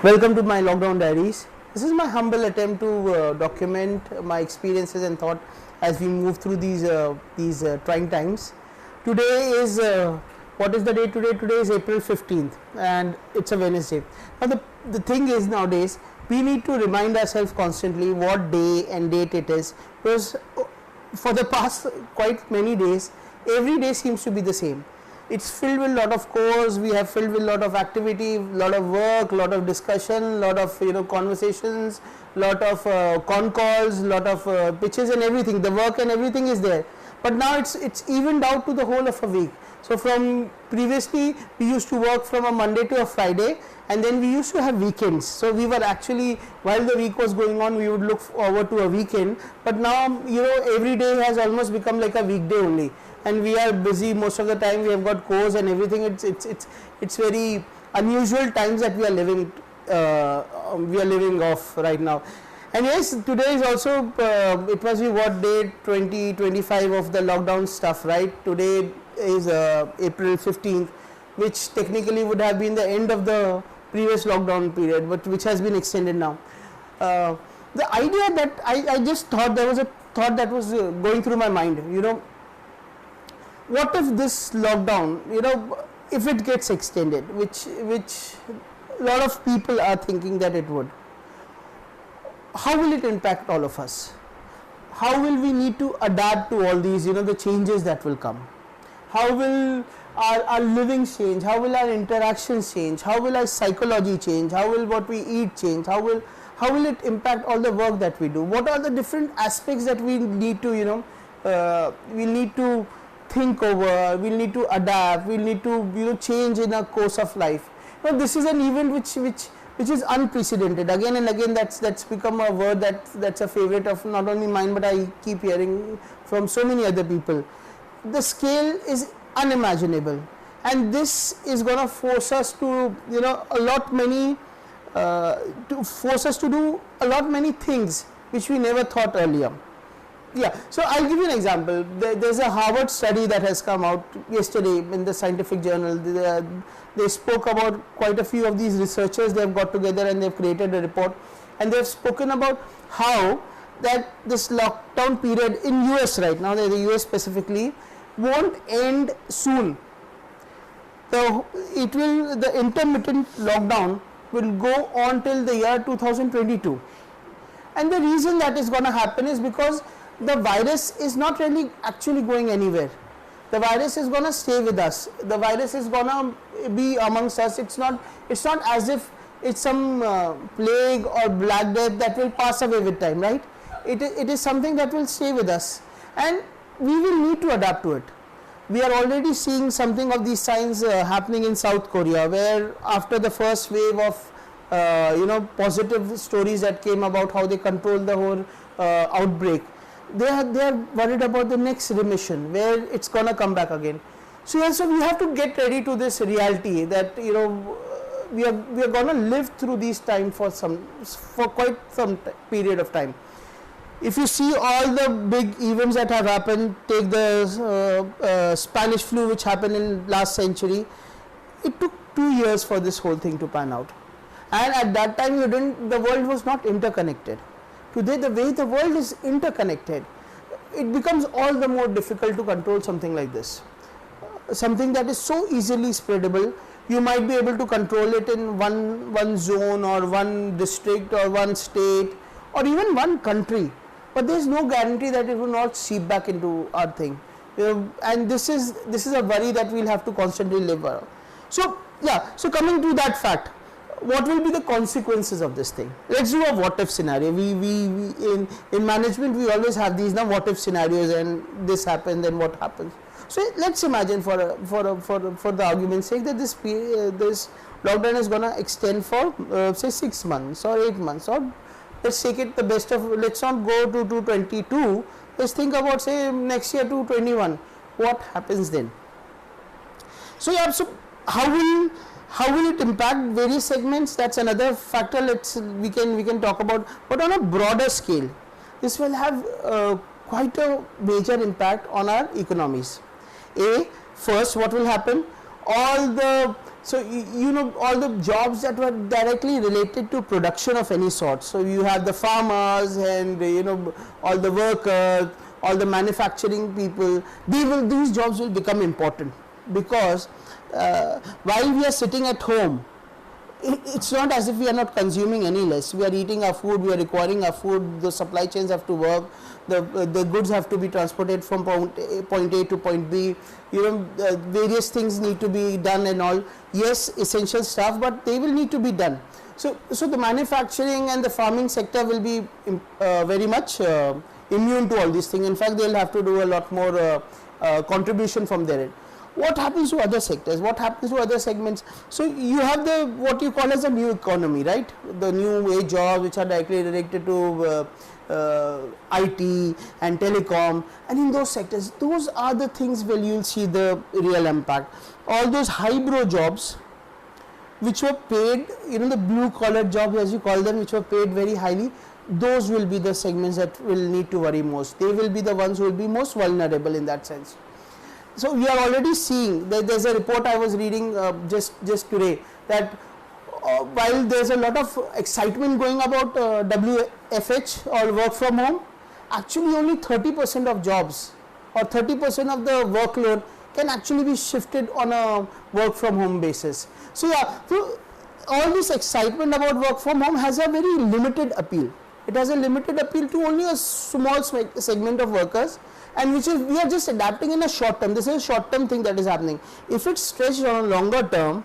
Welcome to my lockdown diaries. This is my humble attempt to document my experiences and thought as we move through these trying times. Today is what is the day today? Today is April 15th and it's a Wednesday. Now the thing is, nowadays we need to remind ourselves constantly what day and date it is, because for the past quite many days every day seems to be the same. It's filled with a lot of course, we have filled with a lot of activity, lot of work, lot of discussion, lot of conversations, lot of con calls, lot of pitches and everything. The work and everything is there, but now it's evened out to the whole of a week. So from previously we used to work from a Monday to a Friday, and then we used to have weekends. So we were actually, while the week was going on, we would look forward to a weekend, but now every day has almost become like a weekday only, and we are busy most of the time. We have got course and everything. It's very unusual times that we are living off right now. And yes, today is also it must be what, day 25 of the lockdown stuff, right? Today is April 15th, which technically would have been the end of the previous lockdown period, but which has been extended now. The idea that I just thought, there was a thought that was going through my mind, what if this lockdown, if it gets extended, which a lot of people are thinking that it would, how will it impact all of us? How will we need to adapt to all these, the changes that will come? How will our living change? How will our interactions change? How will our psychology change? How will what we eat change? How will it impact all the work that we do? What are the different aspects that we need to, we need to think over, we'll need to adapt, we'll need to change in our course of life. This is an event which is unprecedented. Again and again, that's become a word that's a favorite of not only mine, but I keep hearing from so many other people. The scale is unimaginable, and this is going to force us to force us to do a lot many things which we never thought earlier. Yeah, so I'll give you an example. There's a Harvard study that has come out yesterday in the scientific journal. They spoke about quite a few of these researchers. They've got together and they've created a report, and they've spoken about how that this lockdown period in US right now, the US specifically, won't end soon. The intermittent lockdown will go on till the year 2022, and the reason that is going to happen is because the virus is not really actually going anywhere. The virus is going to stay with us. The virus is going to be amongst us. It's not as if it's some plague or black death that will pass away with time, right? It is something that will stay with us, and we will need to adapt to it. We are already seeing something of these signs happening in South Korea, where after the first wave of positive stories that came about how they controlled the whole outbreak, they are worried about the next remission, where it's gonna come back again. So we have to get ready to this reality that we are gonna live through these time for quite some period of time. If you see all the big events that have happened, take the Spanish flu which happened in last century, it took 2 years for this whole thing to pan out, and at that time the world was not interconnected. Today, the way the world is interconnected, it becomes all the more difficult to control something like this. Something that is so easily spreadable, you might be able to control it in one zone or one district or one state or even one country, but there is no guarantee that it will not seep back into our thing. And this is a worry that we'll have to constantly live around. So coming to that fact, what will be the consequences of this thing? Let's do a what if scenario. We in management we always have these what if scenarios, and this happens, then what happens. So let's imagine for the argument's sake that this lockdown is going to extend for say 6 months or 8 months, or let's take it the best of, let's not go to 2022, let's think about say next year to 2021. What happens then? So how will it impact various segments? That's another factor we can talk about. But on a broader scale, this will have quite a major impact on our economies. First, what will happen? All the So you know, all the jobs that were directly related to production of any sort. So you have the farmers and you know, all the workers, all the manufacturing people. These jobs will become important, because while we are sitting at home, it's not as if we are not consuming any less. We are eating our food, we are requiring our food, the supply chains have to work, the goods have to be transported from point A to point B, you know, various things need to be done and all. Yes, essential stuff, but they will need to be done. So the manufacturing and the farming sector will be very much immune to all these things. In fact, they will have to do a lot more contribution from their end. What happens to other sectors? What happens to other segments? So you have the what you call as a new economy, right? The new age jobs which are directly related to IT and telecom, and in those sectors, those are the things where you will see the real impact. All those highbrow jobs which were paid, you know, the blue collar jobs as you call them, which were paid very highly, those will be the segments that will need to worry most. They will be the ones who will be most vulnerable in that sense. So we are already seeing that there's a report I was reading just today, that while there's a lot of excitement going about WFH or work from home, actually only 30% of jobs or 30% of the workload can actually be shifted on a work from home basis. So yeah, so all this excitement about work from home has a very limited appeal. It has a limited appeal to only a small segment of workers, and which is we are just adapting in a short term. This is a short term thing that is happening. If it's stretched on a longer term,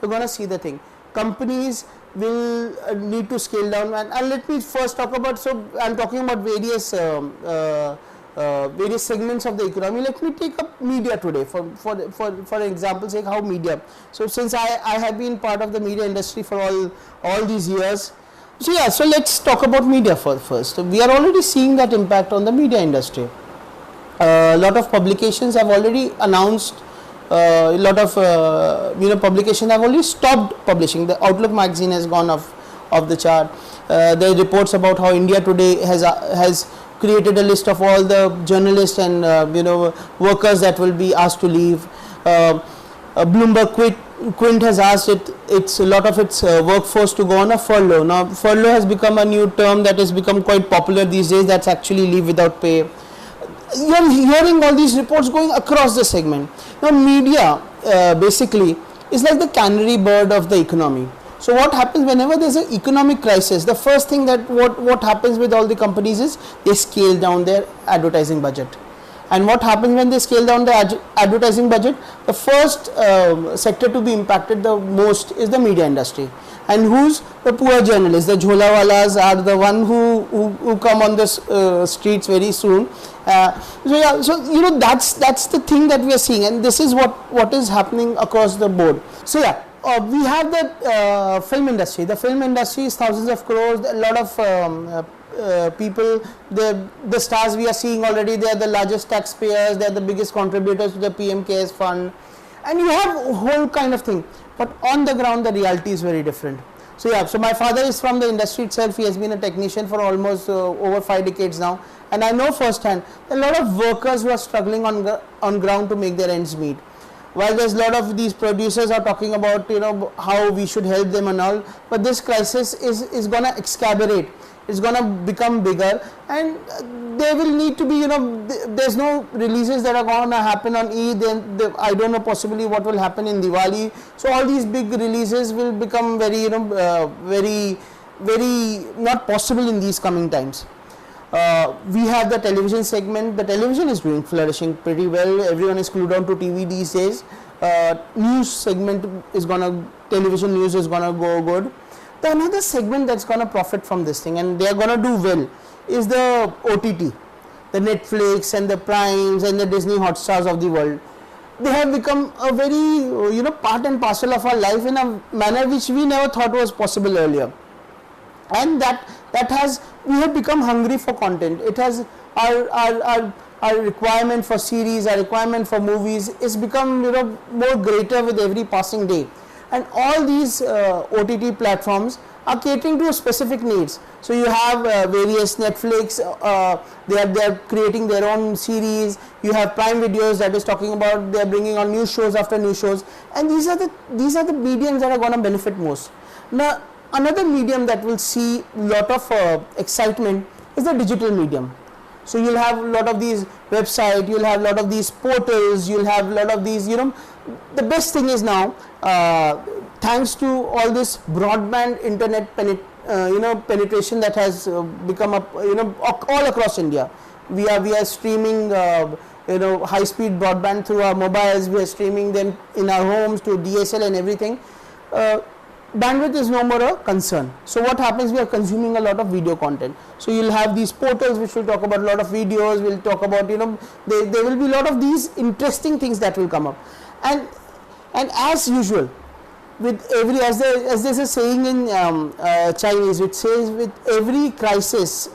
you're going to see the thing. Companies will need to scale down, and let me first talk about, so I'm talking about various various segments of the economy. Let me take up media today for example sake, how media. So since I have been part of the media industry for all these years, so yeah, so let's talk about media first. We are already seeing that impact on the media industry. A lot of publications have already announced, a lot of publications have already stopped publishing. The Outlook magazine has gone off the chart. There are reports about how India Today has created a list of all the journalists and workers that will be asked to leave. Bloomberg Quint has asked it's a lot of its workforce to go on a furlough. Now furlough has become a new term that has become quite popular these days. That's actually leave without pay. You are hearing all these reports going across the segment. Now media basically is like the canary bird of the economy. So what happens whenever there is an economic crisis, the first thing that what happens with all the companies is they scale down their advertising budget. And what happens when they scale down the advertising budget? The first sector to be impacted the most is the media industry. And who's the poor journalists? The jholawalas are the one who come on the streets very soon. So that's the thing that we are seeing, and this is what is happening across the board. So yeah. We have the film industry. The film industry is thousands of crores. A lot of people, the stars we are seeing already, they are the largest taxpayers, they are the biggest contributors to the PM CARES fund, and you have a whole kind of thing. But on the ground, the reality is very different. So yeah, so my father is from the industry itself. He has been a technician for almost over 5 decades now, and I know firsthand a lot of workers who are struggling on ground to make their ends meet. While there's a lot of these producers are talking about how we should help them and all, but this crisis is gonna exacerbate. It's gonna become bigger, and there will need to be there's no releases that are gonna happen on Eid. Then I don't know possibly what will happen in Diwali. So all these big releases will become very very not possible in these coming times. We have the television segment. The television is flourishing pretty well. Everyone is glued on to TV these days. News segment television news is gonna go good. The another segment that's gonna profit from this thing, and they are gonna do well, is the OTT, the Netflix and the Primes and the Disney Hotstars of the world. They have become a very part and parcel of our life in a manner which we never thought was possible earlier. And we have become hungry for content. It has our requirement for series, our requirement for movies is become more greater with every passing day. And all these OTT platforms are catering to specific needs. So you have various Netflix, they are creating their own series. You have Prime Videos that is talking about, they are bringing on new shows after new shows, and these are the mediums that are going to benefit most. Now another medium that will see lot of excitement is the digital medium. So you'll have a lot of these websites, you'll have a lot of these portals, you'll have a lot of these, the best thing is now, thanks to all this broadband internet penetration that has become up, all across India. We are streaming, high speed broadband through our mobiles, we are streaming them in our homes to DSL and everything. Bandwidth is no more a concern. So what happens, we are consuming a lot of video content. So you'll have these portals which will talk about a lot of videos, will talk about, there will be a lot of these interesting things that will come up. And as usual, with every, as there's a saying in Chinese, which says with every crisis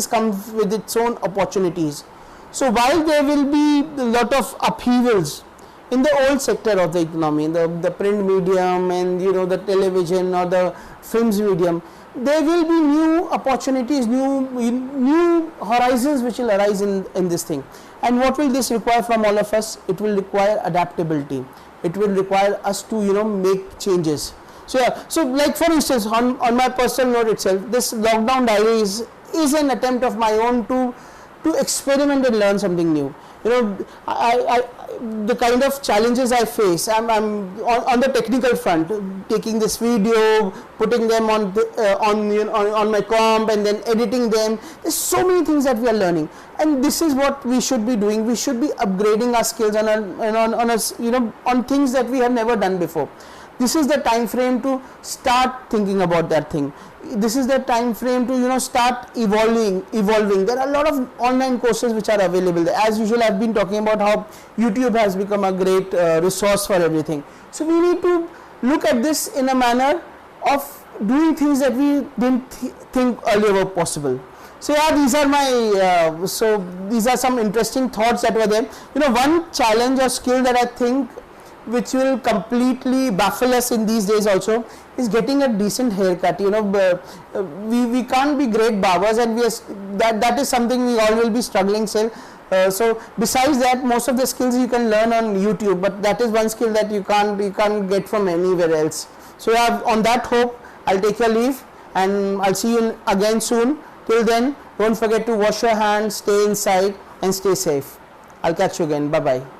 comes with its own opportunities. So while there will be a lot of upheavals in the old sector of the economy, the print medium and the television or the films medium, there will be new opportunities, new horizons which will arise in this thing. And what will this require from all of us? It will require adaptability. It will require us to make changes. So yeah, so like for instance, on my personal note itself, this lockdown diary is an attempt of my own to experiment and learn something new. The kind of challenges I face, I'm on the technical front, taking this video, putting them on my comp and then editing them. There's so many things that we are learning, and this is what we should be doing. We should be upgrading our skills on things that we have never done before. This is the time frame to start thinking about that thing. This is the time frame to start evolving. There are a lot of online courses which are available. As usual, I've been talking about how YouTube has become a great resource for everything. So we need to look at this in a manner of doing things that we didn't think earlier were possible. So yeah, these are some interesting thoughts that were there. One challenge or skill that I think which will completely baffle us in these days also is getting a decent haircut. We can't be great barbers, and that is something we all will be struggling still. So besides that, most of the skills you can learn on YouTube, but that is one skill that you can't get from anywhere else. So yeah, on that hope, I'll take your leave, and I'll see you again soon. Till then, don't forget to wash your hands, stay inside and stay safe. I'll catch you again. Bye bye.